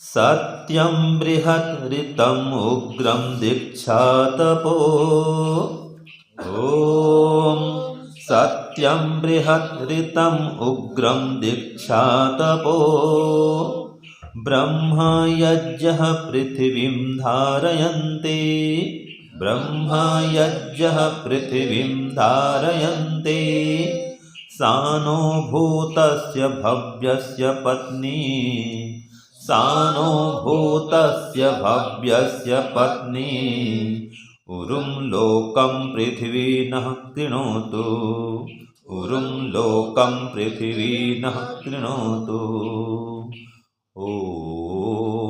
सत्यं बृहत् ऋतम् उग्रं दीक्षातपो। ॐ सत्यं बृहत् ऋतम् उग्रं दीक्षातपो। ब्रह्मयज्ञः पृथिवीं धारयन्ते। ब्रह्मयज्ञः पृथिवीं धारयन्ते। सानो भूतस्य भव्यस्य पत्नी। सानो भूतस्य भव्यस्य पत्नी। उरुं लोकं पृथिवी नः कृणोतु। उरुं लोकं पृथिवी नः कृणोतु। ओम।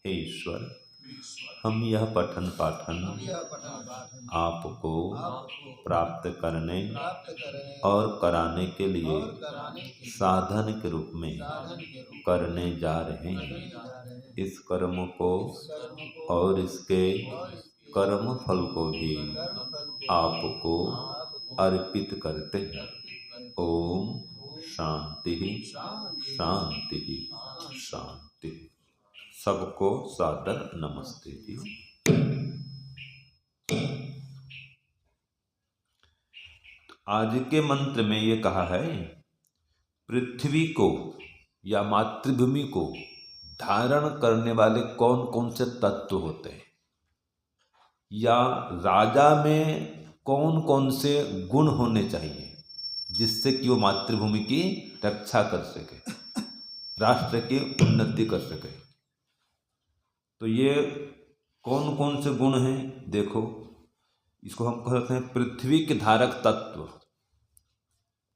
हे ईश्वर, हम यह पठन पाठन आपको प्राप्त करने और कराने के लिए साधन के रूप में करने जा रहे हैं। इस कर्म को और इसके कर्म फल को भी आपको अर्पित करते हैं। ओम शांति शांति शांति। सबको सादर नमस्ते जी। आज के मंत्र में ये कहा है, पृथ्वी को या मातृभूमि को धारण करने वाले कौन कौन से तत्व होते हैं, या राजा में कौन कौन से गुण होने चाहिए जिससे कि वो मातृभूमि की रक्षा कर सके, राष्ट्र की उन्नति कर सके। तो ये कौन कौन से गुण हैं, देखो। इसको हम कहते हैं पृथ्वी के धारक तत्व।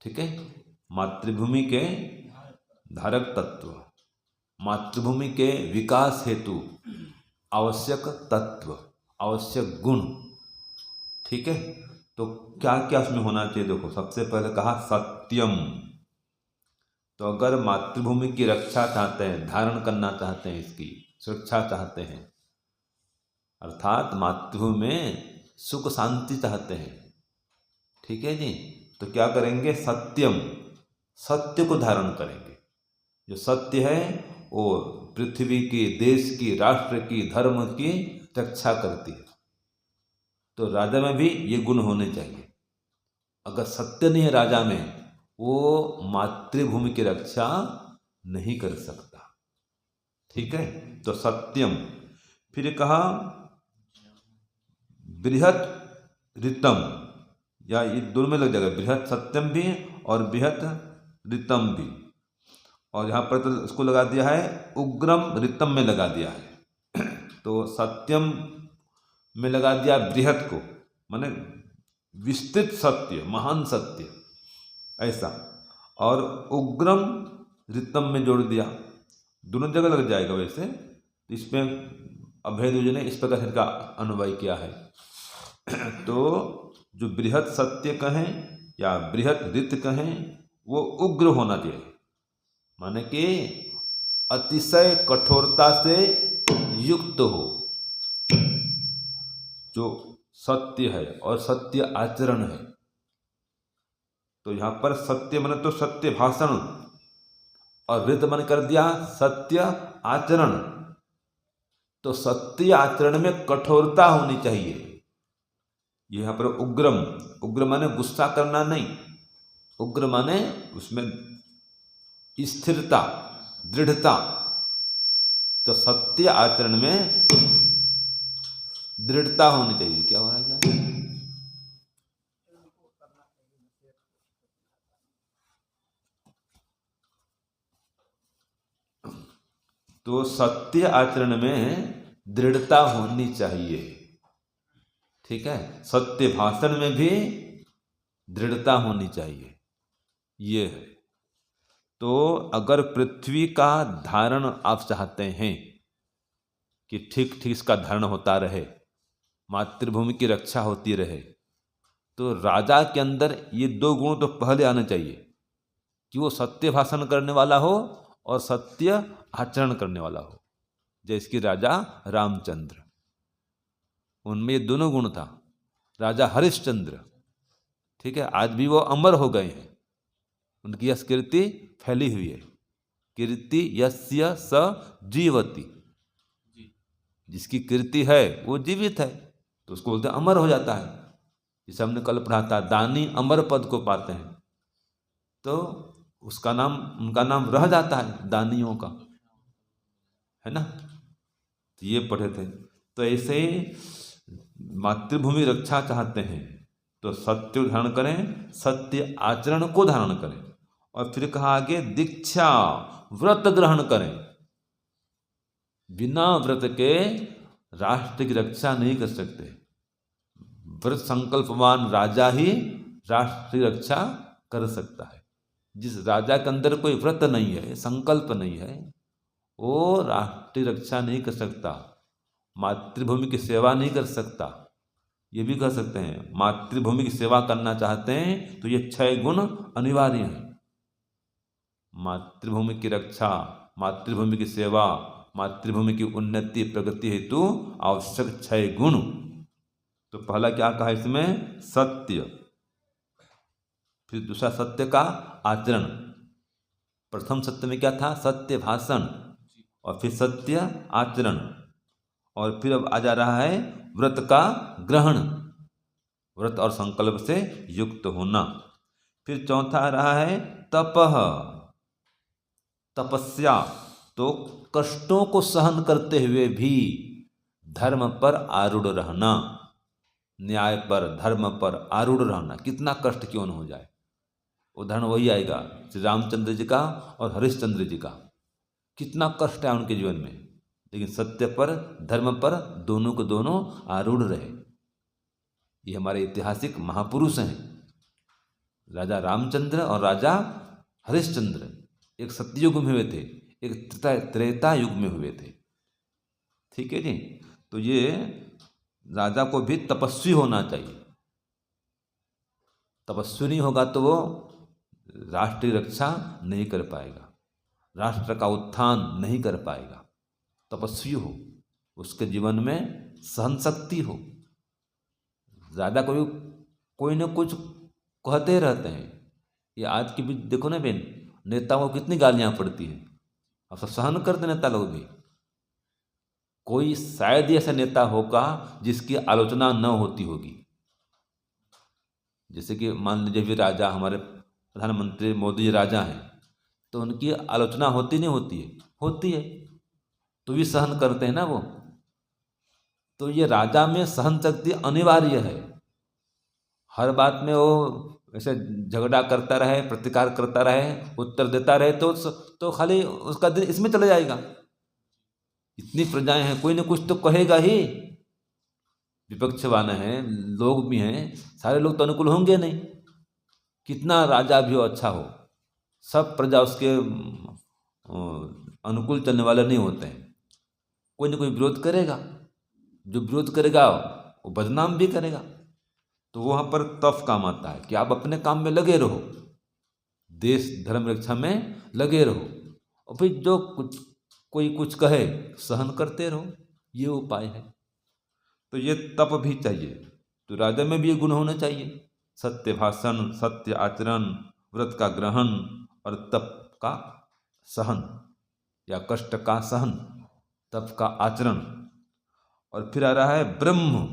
ठीक है, मातृभूमि के धारक तत्व, मातृभूमि के विकास हेतु आवश्यक तत्व, आवश्यक गुण। ठीक है, तो क्या क्या उसमें होना चाहिए, देखो। सबसे पहले कहा सत्यम। तो अगर मातृभूमि की रक्षा चाहते हैं, धारण करना चाहते हैं, इसकी सुरक्षा चाहते हैं, अर्थात मातृभूमि में सुख शांति चाहते हैं, ठीक है जी, तो क्या करेंगे, सत्यम, सत्य को धारण करेंगे। जो सत्य है वो पृथ्वी की, देश की, राष्ट्र की, धर्म की रक्षा करती है। तो राजा में भी ये गुण होने चाहिए। अगर सत्य नहीं है राजा में, वो मातृभूमि की रक्षा नहीं कर सकता। ठीक है, तो सत्यम। फिर कहा बृहत ऋतम, या ये दोनों में लग जाएगा, बृहत सत्यम भी और बृहत ऋतम भी। और यहाँ पर तो इसको लगा दिया है उग्रम, ऋतम में लगा दिया है। तो सत्यम में लगा दिया बृहत को, माने विस्तृत सत्य, महान सत्य, ऐसा। और उग्रम ऋतम में जोड़ दिया, दोनों जगह लग जाएगा। वैसे इसमें अभेद ने इस प्रकार से का अनुवाय किया है। तो जो बृहत सत्य कहें या बृहत ऋत कहें, वो उग्र होना चाहिए, माने कि अतिशय कठोरता से युक्त हो। जो सत्य है और सत्य आचरण है, तो यहाँ पर सत्य माने तो सत्य भाषण, और ऋत मन कर दिया सत्य आचरण। तो सत्य आचरण में कठोरता होनी चाहिए। यहाँ पर उग्रम, उग्र माने गुस्सा करना नहीं, उग्र माने उसमें स्थिरता, दृढ़ता। तो सत्य आचरण में दृढ़ता होनी चाहिए। क्या हो रहा है? तो सत्य आचरण में दृढ़ता होनी चाहिए। ठीक है, सत्य भाषण में भी दृढ़ता होनी चाहिए, ये है। तो अगर पृथ्वी का धारण आप चाहते हैं कि ठीक ठीक इसका धारण होता रहे, मातृभूमि की रक्षा होती रहे, तो राजा के अंदर ये दो गुण तो पहले आने चाहिए कि वो सत्य भाषण करने वाला हो और सत्य आचरण करने वाला हो। जैसे कि राजा रामचंद्र, उनमें ये दोनों गुण था। राजा हरिश्चंद्र, ठीक है, आज भी वो अमर हो गए हैं, उनकी कीर्ति फैली हुई है। कीर्ति यस्य स जीवति, जिसकी कीर्ति है वो जीवित है, तो उसको बोलते हैं अमर हो जाता है। जैसे हमने कल पढ़ा था, दानी अमर पद को पाते हैं, तो उसका नाम, उनका नाम रह जाता है दानियों का, है ना। तो ये पढ़े थे। तो ऐसे मातृभूमि रक्षा चाहते हैं तो सत्य धारण करें, सत्य आचरण को धारण करें। और फिर कहा आगे, दीक्षा व्रत ग्रहण करें। बिना व्रत के राष्ट्र की रक्षा नहीं कर सकते। व्रत संकल्पवान राजा ही राष्ट्र की रक्षा कर सकता है। जिस राजा के अंदर कोई व्रत नहीं है, संकल्प नहीं है, वो राष्ट्र की रक्षा नहीं कर सकता, मातृभूमि की सेवा नहीं कर सकता। ये भी कह सकते हैं, मातृभूमि की सेवा करना चाहते हैं तो ये 6 गुण अनिवार्य हैं। मातृभूमि की रक्षा, मातृभूमि की सेवा, मातृभूमि की उन्नति प्रगति हेतु आवश्यक 6 गुण। तो पहला क्या कहा इसमें, सत्य। फिर दूसरा सत्य का आचरण। प्रथम सत्य में क्या था, सत्य भाषण, और फिर सत्य आचरण, और फिर अब आ जा रहा है व्रत का ग्रहण, व्रत और संकल्प से युक्त होना। फिर चौथा आ रहा है तपः, तपस्या, तो कष्टों को सहन करते हुए भी धर्म पर आरूढ़ रहना, न्याय पर, धर्म पर आरूढ़ रहना, कितना कष्ट क्यों न हो जाए। उदाहरण वही आएगा श्री रामचंद्र जी का और हरिश्चंद्र जी का, कितना कष्ट है उनके जीवन में, लेकिन सत्य पर, धर्म पर दोनों को दोनों आरूढ़ रहे। ये हमारे ऐतिहासिक महापुरुष हैं, राजा रामचंद्र और राजा हरिश्चंद्र। एक सतयुग में हुए थे, एक त्रेता युग में हुए थे। ठीक है जी। तो ये राजा को भी तपस्वी होना चाहिए। तपस्वी नहीं होगा तो वो राष्ट्र की रक्षा नहीं कर पाएगा, राष्ट्र का उत्थान नहीं कर पाएगा। तपस्वी हो, उसके जीवन में सहन शक्ति हो। ज़्यादा कोई न कुछ कहते रहते हैं। ये आज की भी देखो ना बहन, नेताओं को कितनी गालियाँ पड़ती हैं, अब सब सहन करते नेता लोग भी। कोई शायद ही ऐसा नेता होगा जिसकी आलोचना न होती होगी। जैसे कि मान लीजिए भी राजा, हमारे प्रधानमंत्री मोदी जी राजा हैं, तो उनकी आलोचना होती नहीं होती है, होती है, तो भी सहन करते हैं ना वो। तो ये राजा में सहन शक्ति अनिवार्य है। हर बात में वो ऐसे झगड़ा करता रहे, प्रतिकार करता रहे, उत्तर देता रहे, तो खाली उसका दिन इसमें चला जाएगा। इतनी प्रजाएं हैं, कोई ना कुछ तो कहेगा ही। विपक्ष वाले हैं, लोग भी हैं, सारे लोग तो अनुकूल होंगे नहीं। कितना राजा भी हो, अच्छा हो, सब प्रजा उसके अनुकूल चलने वाले नहीं होते हैं। कोई ना कोई विरोध करेगा, जो विरोध करेगा वो बदनाम भी करेगा। तो वहाँ पर तप काम आता है कि आप अपने काम में लगे रहो, देश धर्म रक्षा में लगे रहो, और फिर जो कोई कुछ कहे सहन करते रहो, ये उपाय है। तो ये तप भी चाहिए। तो राजा में भी ये गुण होना चाहिए, सत्य भाषण, सत्य आचरण, व्रत का ग्रहण और तप का सहन या कष्ट का सहन, तप का आचरण। और फिर आ रहा है ब्रह्म।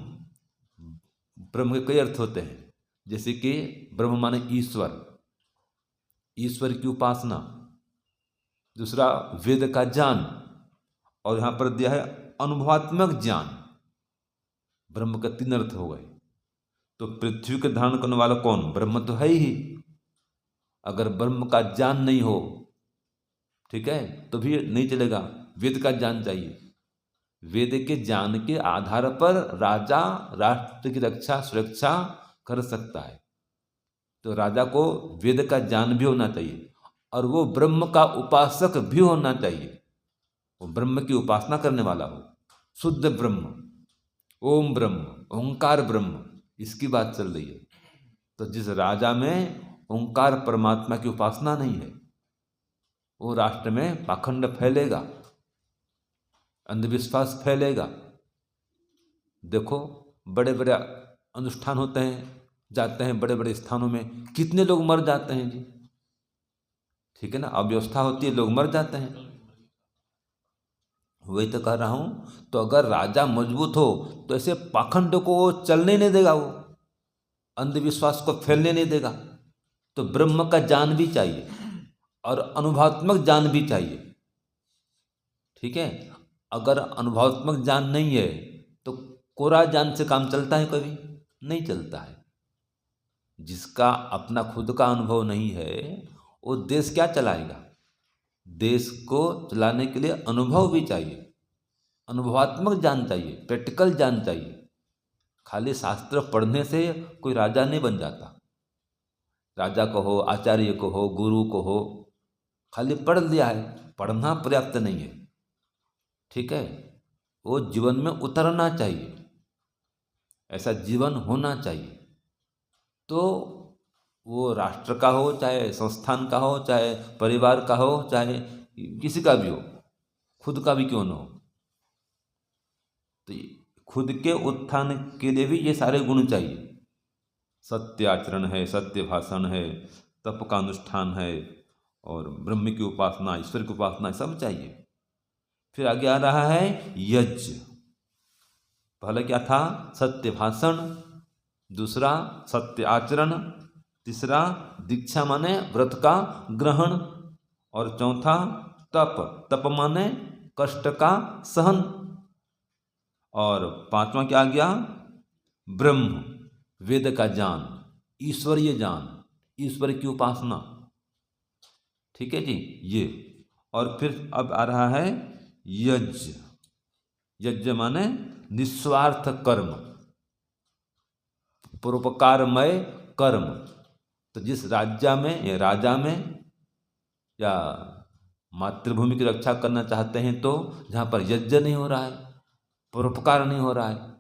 ब्रह्म के कई अर्थ होते हैं, जैसे कि ब्रह्म माने ईश्वर, ईश्वर की उपासना। दूसरा वेद का ज्ञान, और यहाँ पर दिया है अनुभवात्मक ज्ञान। ब्रह्म के 3 अर्थ हो गए। तो पृथ्वी के धारण करने वाला कौन, ब्रह्म तो है ही। अगर ब्रह्म का ज्ञान नहीं हो, ठीक है, तो भी नहीं चलेगा, वेद का ज्ञान चाहिए। वेद के ज्ञान के आधार पर राजा राष्ट्र की रक्षा सुरक्षा कर सकता है। तो राजा को वेद का ज्ञान भी होना चाहिए, और वो ब्रह्म का उपासक भी होना चाहिए। वो ब्रह्म की उपासना करने वाला हो, शुद्ध ब्रह्म, ओम ब्रह्म, ओंकार ब्रह्म, इसकी बात चल रही है। तो जिस राजा में ओंकार परमात्मा की उपासना नहीं है, वो राष्ट्र में पाखंड फैलेगा, अंधविश्वास फैलेगा। देखो बड़े बड़े अनुष्ठान होते हैं, जाते हैं बड़े बड़े स्थानों में, कितने लोग मर जाते हैं जी, ठीक है ना, अव्यवस्था होती है, लोग मर जाते हैं। वही तो कह रहा हूँ। तो अगर राजा मजबूत हो तो ऐसे पाखंड को वो चलने नहीं देगा, वो अंधविश्वास को फैलने नहीं देगा। तो ब्रह्म का ज्ञान भी चाहिए और अनुभवात्मक ज्ञान भी चाहिए। ठीक है, अगर अनुभवात्मक ज्ञान नहीं है तो कोरा ज्ञान से काम चलता है? कभी नहीं चलता है। जिसका अपना खुद का अनुभव नहीं है वो देश क्या चलाएगा? देश को चलाने के लिए अनुभव भी चाहिए, अनुभवात्मक ज्ञान चाहिए, प्रैक्टिकल ज्ञान चाहिए। खाली शास्त्र पढ़ने से कोई राजा नहीं बन जाता। राजा को हो, आचार्य को हो, गुरु को हो, खाली पढ़ लिया है, पढ़ना पर्याप्त नहीं है। ठीक है, वो जीवन में उतरना चाहिए, ऐसा जीवन होना चाहिए। तो वो राष्ट्र का हो, चाहे संस्थान का हो, चाहे परिवार का हो, चाहे किसी का भी हो, खुद का भी क्यों न हो। तो खुद के उत्थान के लिए भी ये सारे गुण चाहिए। सत्य आचरण है, सत्य भाषण है, तप का अनुष्ठान है, और ब्रह्म की उपासना, ईश्वर की उपासना, सब चाहिए। फिर आगे आ रहा है यज्ञ। पहले क्या था? सत्य भाषण, दूसरा सत्य आचरण, तीसरा दीक्षा माने व्रत का ग्रहण, और चौथा तप, तप माने कष्ट का सहन, और पांचवा क्या आ गया? ब्रह्म, वेद का ज्ञान, ईश्वरीय ज्ञान, ईश्वर की उपासना। ठीक है जी, ये। और फिर अब आ रहा है यज्ञ। यज्ञ माने निस्वार्थ कर्म, परोपकारमय कर्म। तो जिस राज्य में या राजा में या मातृभूमि की रक्षा करना चाहते हैं, तो जहाँ पर यज्ञ नहीं हो रहा है, परोपकार नहीं हो रहा है,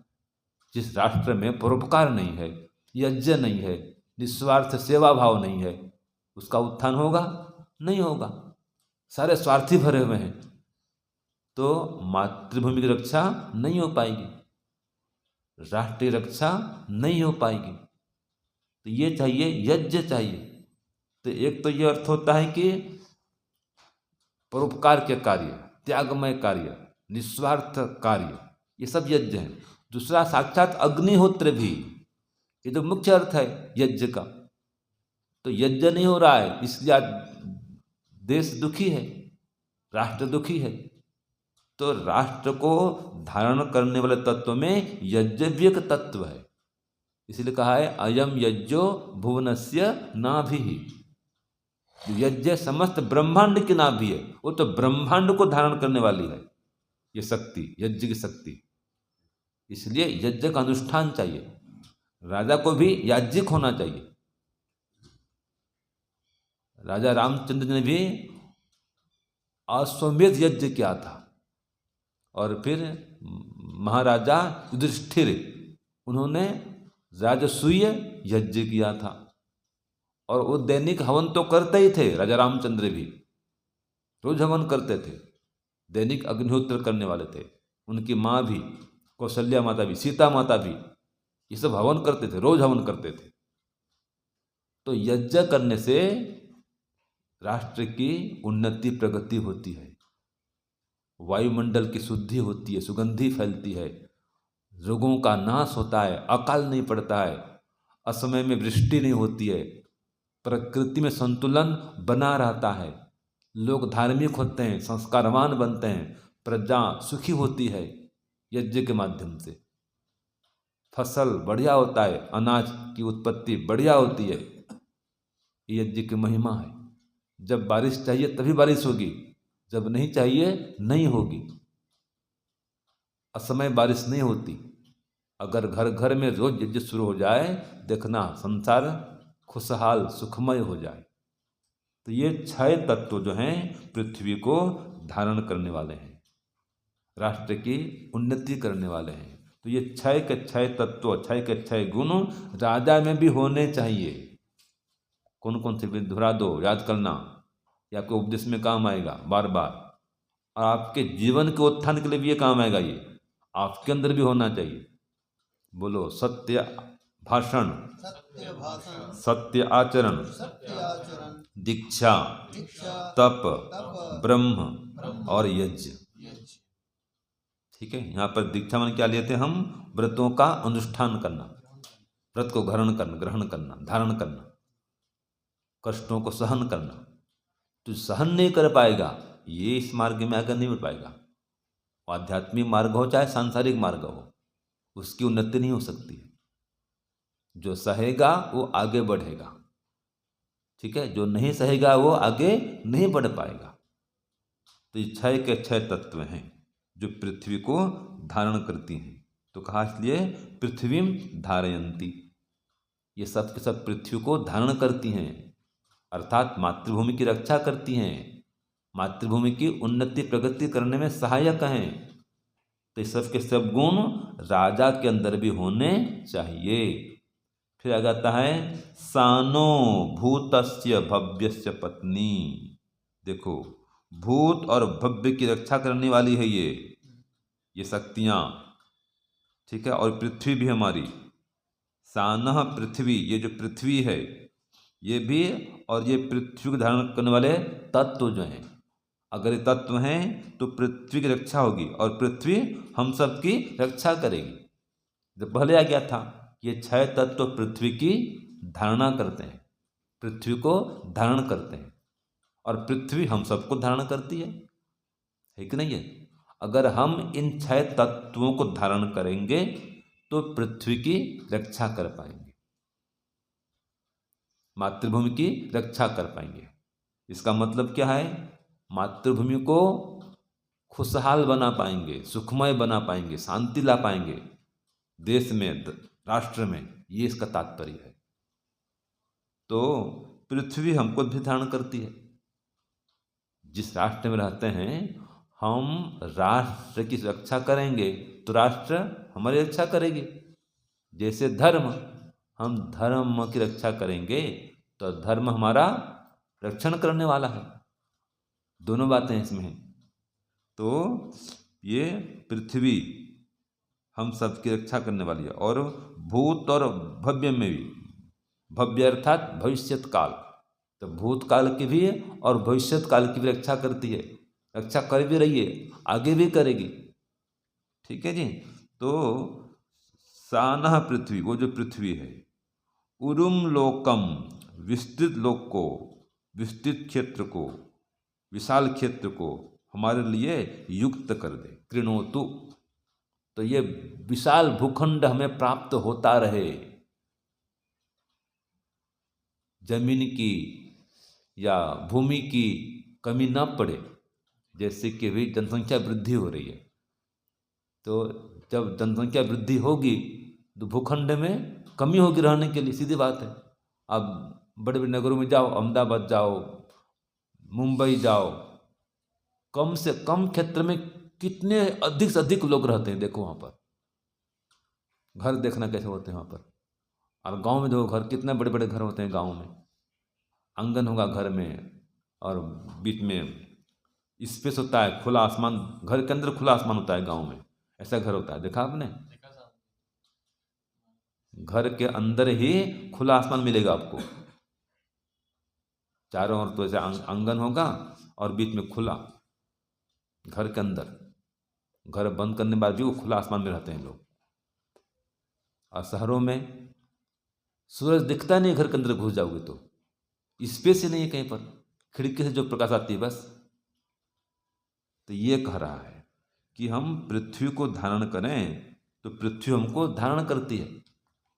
जिस राष्ट्र में परोपकार नहीं है, यज्ञ नहीं है, निस्वार्थ सेवा भाव नहीं है, उसका उत्थान होगा? नहीं होगा। सारे स्वार्थी भरे हुए हैं, तो मातृभूमि की रक्षा नहीं हो पाएगी, राष्ट्रीय रक्षा नहीं हो पाएगी। तो ये चाहिए, यज्ञ चाहिए। तो एक तो ये अर्थ होता है कि परोपकार के कार्य, त्यागमय कार्य, निस्वार्थ कार्य, ये सब यज्ञ है। दूसरा साक्षात अग्निहोत्र भी, ये तो मुख्य अर्थ है यज्ञ का। तो यज्ञ नहीं हो रहा है, इसलिए आज देश दुखी है, राष्ट्र दुखी है। तो राष्ट्र को धारण करने वाले तत्व में यज्ञ भी एक तत्व है। इसलिए कहा है अयम यज्ञो भुवनस्य नाभिः। यज्ञ समस्त ब्रह्मांड की नाभि है, वो तो ब्रह्मांड को धारण करने वाली है ये शक्ति, यज्ञ की शक्ति। इसलिए यज्ञ का अनुष्ठान चाहिए। राजा को भी याज्ञिक होना चाहिए। राजा रामचंद्र ने भी अश्वमेध यज्ञ किया था, और फिर महाराजा युधिष्ठिर, उन्होंने राजसूय यज्ञ किया था। और वो दैनिक हवन तो करते ही थे, राजा रामचंद्र भी रोज हवन करते थे, दैनिक अग्निहोत्र करने वाले थे। उनकी माँ भी, कौशल्या माता भी, सीता माता भी, ये सब हवन करते थे, रोज हवन करते थे। तो यज्ञ करने से राष्ट्र की उन्नति, प्रगति होती है, वायुमंडल की शुद्धि होती है, सुगंधी फैलती है, रोगों का नाश होता है, अकाल नहीं पड़ता है, असमय में वृष्टि नहीं होती है, प्रकृति में संतुलन बना रहता है, लोग धार्मिक होते हैं, संस्कारवान बनते हैं, प्रजा सुखी होती है यज्ञ के माध्यम से। फसल बढ़िया होता है, अनाज की उत्पत्ति बढ़िया होती है। यज्ञ की महिमा है। जब बारिश चाहिए तभी बारिश होगी, जब नहीं चाहिए नहीं होगी। असमय बारिश नहीं होती। अगर घर घर में रोज यज्ञ शुरू हो जाए, देखना संसार खुशहाल सुखमय हो जाए। तो ये 6 तत्व जो हैं पृथ्वी को धारण करने वाले हैं, राष्ट्र की उन्नति करने वाले हैं। तो ये 6 के 6 तत्व, 6 के 6 गुण राजा में भी होने चाहिए। कौन कौन से भी दोहरा दो, याद करना, या आपके उपदेश में काम आएगा बार बार, और आपके जीवन के उत्थान के लिए भी ये काम आएगा। ये आपके अंदर भी होना चाहिए। बोलो सत्य भाषण, सत्य भाषण, सत्य आचरण, सत्य आचरण, दीक्षा, दीक्षा, तप, तप, ब्रह्म ब्रह्म और यज्ञ। यज्ञ। ठीक है, यहाँ पर दीक्षा मान क्या लेते हैं हम? व्रतों का अनुष्ठान करना, व्रत को ग्रहण करना, धारण करना, कष्टों को सहन करना। तो सहन नहीं कर पाएगा, ये इस मार्ग में आगे नहीं बढ़ पाएगा। आध्यात्मिक मार्ग हो चाहे सांसारिक मार्ग हो, उसकी उन्नति नहीं हो सकती है। जो सहेगा वो आगे बढ़ेगा, ठीक है, जो नहीं सहेगा वो आगे नहीं बढ़ पाएगा। तो ये छह के छह तत्व हैं जो पृथ्वी को धारण करती हैं। तो कहा इसलिए पृथ्वी धारयंती, ये सब के सब पृथ्वी को धारण करती हैं, अर्थात मातृभूमि की रक्षा करती हैं, मातृभूमि की उन्नति प्रगति करने में सहायक हैं। तो इस सब के सब गुण राजा के अंदर भी होने चाहिए। फिर आ जाता है सानो भूतस्य भव्यस्य पत्नी। देखो, भूत और भव्य की रक्षा करने वाली है ये शक्तियाँ, ठीक है। और पृथ्वी भी हमारी, सानह पृथ्वी, ये जो पृथ्वी है ये भी, और ये पृथ्वी को धारण करने वाले तत्व जो हैं, अगर ये तत्व हैं तो पृथ्वी की रक्षा होगी और पृथ्वी हम सब की रक्षा करेगी। जब पहले आ गया था, ये छह तत्व पृथ्वी की धारणा करते हैं, पृथ्वी को धारण करते हैं, और पृथ्वी हम सबको धारण करती है कि नहीं है? अगर हम इन छह तत्वों को धारण करेंगे तो पृथ्वी की रक्षा कर पाएंगे, मातृभूमि की रक्षा कर पाएंगे। इसका मतलब क्या है? मातृभूमि को खुशहाल बना पाएंगे, सुखमय बना पाएंगे, शांति ला पाएंगे देश में, राष्ट्र में, ये इसका तात्पर्य है। तो पृथ्वी हमको भी धारण करती है। जिस राष्ट्र में रहते हैं, हम राष्ट्र की रक्षा करेंगे तो राष्ट्र हमारी रक्षा करेगी। जैसे धर्म, हम धर्म की रक्षा करेंगे तो धर्म हमारा रक्षण करने वाला है। दोनों बातें इसमें हैं। तो ये पृथ्वी हम सब की रक्षा करने वाली है। और भूत और भव्य में भी, भव्य अर्थात भविष्यत काल, तो भूतकाल की भी और भविष्यत काल की भी रक्षा करती है, रक्षा कर भी रही है, आगे भी करेगी। ठीक है जी। तो सानह पृथ्वी, वो जो पृथ्वी है, उरुम लोकम, विस्तृत लोक को, विस्तृत क्षेत्र को, विशाल क्षेत्र को हमारे लिए युक्त कर दे। कृणोतु, तो ये विशाल भूखंड हमें प्राप्त होता रहे, जमीन की या भूमि की कमी न पड़े। जैसे कि भी जनसंख्या वृद्धि हो रही है, तो जब जनसंख्या वृद्धि होगी तो भूखंड में कमी होगी रहने के लिए, सीधी बात है। अब बड़े बड़े नगरों में जाओ, अहमदाबाद जाओ, मुंबई जाओ, कम से कम क्षेत्र में कितने अधिक से अधिक लोग रहते हैं। देखो वहाँ पर घर देखना कैसे होते हैं वहाँ पर। और गांव में देखो घर, कितने बड़े बड़े घर होते हैं गांव में। आंगन होगा घर में और बीच में स्पेस होता है, खुला आसमान, घर के अंदर खुला आसमान होता है गांव में। ऐसा घर होता है, देखा आपने? घर के अंदर ही खुला आसमान मिलेगा आपको, चारों ओर तो ऐसे आंगन होगा और बीच में खुला, घर के अंदर। घर बंद करने के बाद भी वो खुला आसमान में रहते हैं लोग। और शहरों में सूरज दिखता नहीं, घर के अंदर घुस जाओगे तो स्पेस ही नहीं है कहीं पर, खिड़की से जो प्रकाश आती है बस। तो ये कह रहा है कि हम पृथ्वी को धारण करें तो पृथ्वी हमको धारण करती है।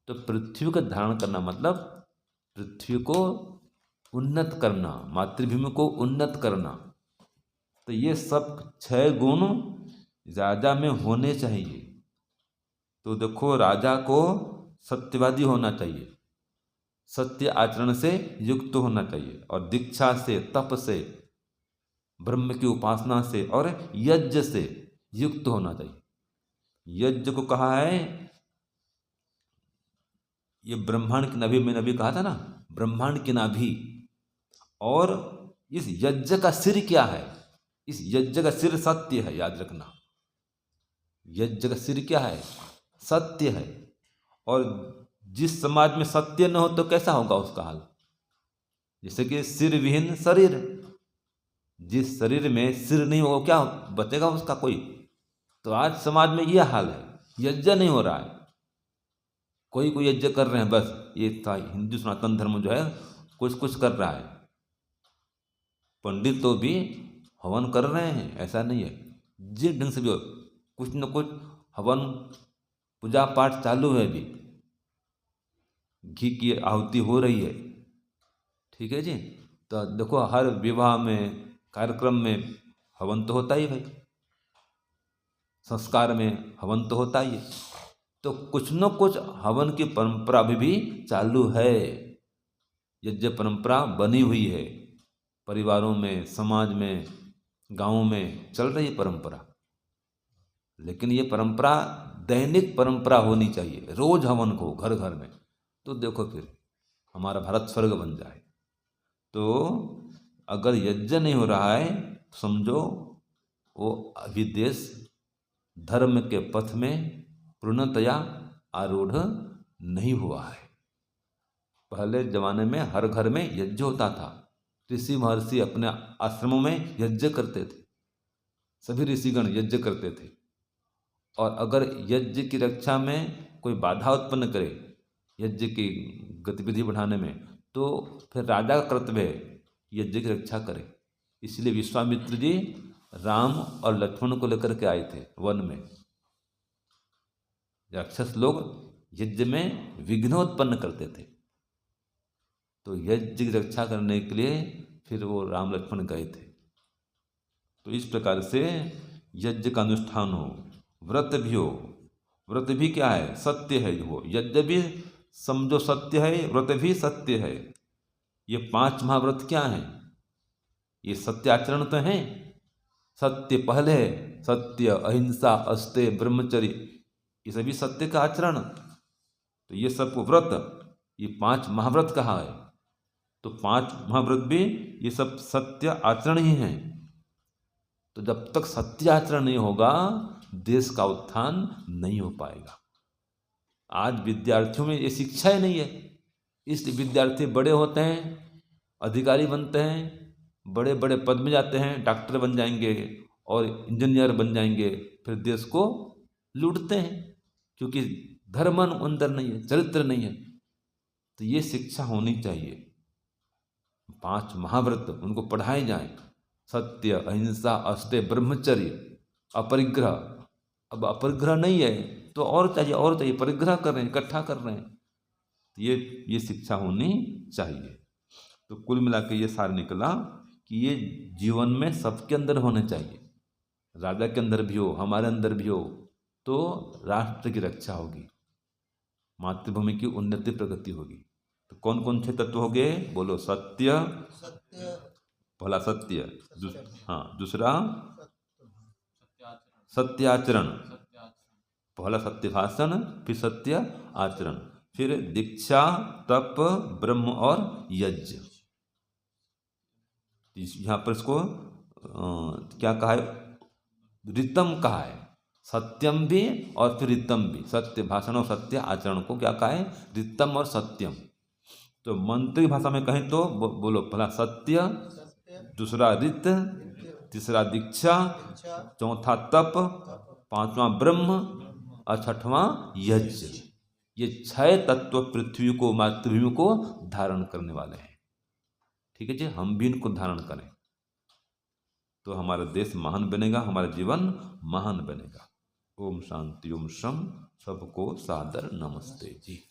तो पृथ्वी का धारण करना मतलब पृथ्वी को उन्नत करना, मातृभूमि को उन्नत करना। तो ये सब छह गुण राजा में होने चाहिए। तो देखो, राजा को सत्यवादी होना चाहिए, सत्य आचरण से युक्त होना चाहिए, और दीक्षा से, तप से, ब्रह्म की उपासना से और यज्ञ से युक्त होना चाहिए। यज्ञ को कहा है, ये ब्रह्मांड की नाभि में, नबी कहा था ना, ब्रह्मांड की नाभि। और इस यज्ञ का सिर क्या है? इस यज्ञ का सिर सत्य है, याद रखना। यज्ञ का सिर क्या है? सत्य है। और जिस समाज में सत्य न हो तो कैसा होगा उसका हाल? जैसे कि सिर विहीन शरीर, जिस शरीर में सिर नहीं होगा क्या बचेगा उसका कोई? तो आज समाज में यह हाल है, यज्ञ नहीं हो रहा है, कोई कोई यज्ञ कर रहे हैं बस। ये था हिंदू सनातन धर्म जो है कुछ कुछ कर रहा है, पंडित तो भी हवन कर रहे हैं, ऐसा नहीं है। जिस ढंग से भी हो, कुछ न कुछ हवन पूजा पाठ चालू है, अभी घी की आहुति हो रही है, ठीक है जी। तो देखो हर विवाह में कार्यक्रम में हवन तो होता ही भाई, संस्कार में हवन तो होता ही है। तो कुछ न कुछ हवन की परंपरा भी चालू है, यज्ञ परंपरा बनी हुई है, परिवारों में, समाज में, गांवों में चल रही परंपरा। लेकिन ये परंपरा दैनिक परंपरा होनी चाहिए, रोज हवन को घर घर में। तो देखो फिर हमारा भारत स्वर्ग बन जाए। तो अगर यज्ञ नहीं हो रहा है तो समझो वो अभी देश धर्म के पथ में पूर्णतया आरूढ़ नहीं हुआ है। पहले जमाने में हर घर में यज्ञ होता था, ऋषि महर्षि अपने आश्रमों में यज्ञ करते थे, सभी ऋषिगण यज्ञ करते थे। और अगर यज्ञ की रक्षा में कोई बाधा उत्पन्न करे यज्ञ की गतिविधि बढ़ाने में, तो फिर राजा का कर्तव्य है यज्ञ की रक्षा करे। इसलिए विश्वामित्र जी राम और लक्ष्मण को लेकर के आए थे वन में। राक्षस लोग यज्ञ में विघ्न उत्पन्न करते थे, तो यज्ञ की रक्षा करने के लिए फिर वो राम लक्ष्मण गए थे। तो इस प्रकार से यज्ञ का अनुष्ठान हो, व्रत भी हो। व्रत भी क्या है? सत्य है वो। यज्ञ भी समझो सत्य है, व्रत भी सत्य है। ये 5 महाव्रत क्या हैं? ये सत्य आचरण तो हैं। सत्य पहले है, सत्य, अहिंसा, अस्तेय, ब्रह्मचर्य, ये सभी सत्य का आचरण। तो ये सब व्रत, ये 5 महाव्रत कहा है। तो 5 महाव्रत भी ये सब सत्य आचरण ही हैं। तो जब तक सत्य आचरण नहीं होगा देश का उत्थान नहीं हो पाएगा। आज विद्यार्थियों में ये शिक्षा ही नहीं है, इसलिए विद्यार्थी बड़े होते हैं, अधिकारी बनते हैं, बड़े बड़े पद में जाते हैं, डॉक्टर बन जाएंगे और इंजीनियर बन जाएंगे, फिर देश को लूटते हैं, क्योंकि धर्म अंदर नहीं है, चरित्र नहीं है। तो ये शिक्षा होनी चाहिए। 5 महाव्रत उनको पढ़ाए जाएं, सत्य, अहिंसा, अस्तेय, ब्रह्मचर्य, अपरिग्रह। अब अपरिग्रह नहीं है तो और चाहिए, परिग्रह कर रहे हैं, इकट्ठा कर रहे हैं। तो ये शिक्षा होनी चाहिए। तो कुल मिला के ये सार निकला कि ये जीवन में सबके अंदर होने चाहिए, राजा के अंदर भी हो, हमारे अंदर भी हो, तो राष्ट्र की रक्षा होगी, मातृभूमि की उन्नति प्रगति होगी। तो कौन कौन से तत्व हो गए? बोलो। सत्य, पहला सत्य, दूसरा सत्य आचरण, पहला सत्य भाषण, फिर सत्य आचरण, फिर दीक्षा, तप, ब्रह्म और यज्ञ। यहाँ पर इसको क्या कहा है? ऋतम कहा है। सत्यम भी और फिर ऋतम भी, सत्य भाषण और सत्य आचरण को क्या कहा है? ऋतम और सत्यम। तो मंत्री भाषा में कहें तो बोलो, पहला सत्य, दूसरा ऋत, तीसरा दीक्षा, चौथा तप, 5वां ब्रह्म और 6वां यज्ञ। ये 6 तत्व पृथ्वी को, मातृभूमि को धारण करने वाले हैं। ठीक है जी, हम भी इनको धारण करें तो हमारा देश महान बनेगा, हमारा जीवन महान बनेगा। ओम शांति, ओम शम। सबको सादर नमस्ते जी।